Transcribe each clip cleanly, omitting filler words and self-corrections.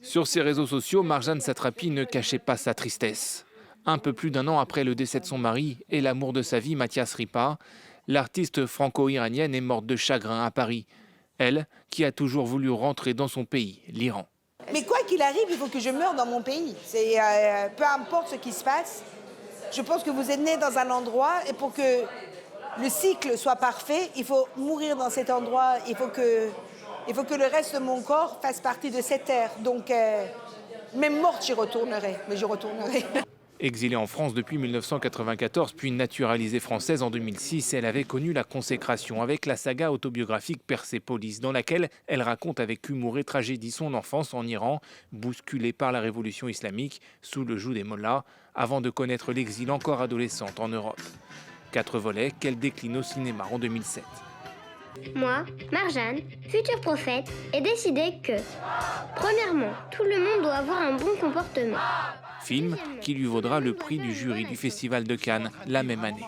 Sur ses réseaux sociaux, Marjane Satrapi ne cachait pas sa tristesse. Un peu plus d'un an après le décès de son mari et l'amour de sa vie, Mathias Ripa, l'artiste franco-iranienne est morte de chagrin à Paris. Elle, qui a toujours voulu rentrer dans son pays, l'Iran. Mais quoi qu'il arrive, il faut que je meure dans mon pays. Peu importe ce qui se passe, je pense que vous êtes né dans un endroit et pour que le cycle soit parfait, il faut mourir dans cet endroit. Il faut que le reste de mon corps fasse partie de cette terre. Donc, même morte, j'y retournerai, mais j'y retournerai. Exilée en France depuis 1994, puis naturalisée française en 2006, elle avait connu la consécration avec la saga autobiographique Persépolis, dans laquelle elle raconte avec humour et tragédie son enfance en Iran, bousculée par la révolution islamique sous le joug des mollahs, avant de connaître l'exil encore adolescente en Europe. 4 volets qu'elle décline au cinéma en 2007. Moi, Marjane, future prophète, ai décidé que, premièrement, tout le monde doit avoir un bon comportement. Film qui lui vaudra le prix du jury du Festival de Cannes la même année.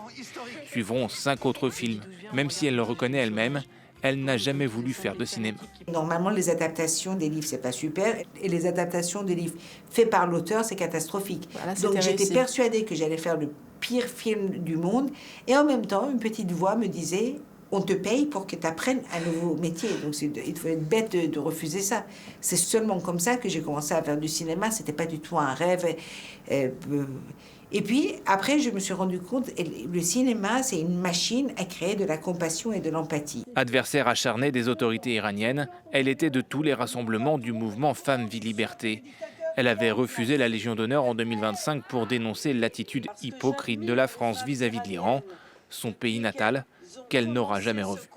Suivront 5 autres films. Même si elle le reconnaît elle-même, elle n'a jamais voulu faire de cinéma. Normalement, les adaptations des livres, c'est pas super. Et les adaptations des livres faits par l'auteur, c'est catastrophique. Voilà, donc j'étais persuadée que j'allais faire le pire film du monde. Et en même temps, une petite voix me disait... On te paye pour que tu apprennes un nouveau métier. Donc, il faut être bête de refuser ça. C'est seulement comme ça que j'ai commencé à faire du cinéma. Ce n'était pas du tout un rêve. Et puis, après, je me suis rendu compte que le cinéma, c'est une machine à créer de la compassion et de l'empathie. Adversaire acharnée des autorités iraniennes, elle était de tous les rassemblements du mouvement Femmes, Vie, Liberté. Elle avait refusé la Légion d'honneur en 2025 pour dénoncer l'attitude hypocrite de la France vis-à-vis de l'Iran, son pays natal, qu'elle n'aura jamais revu.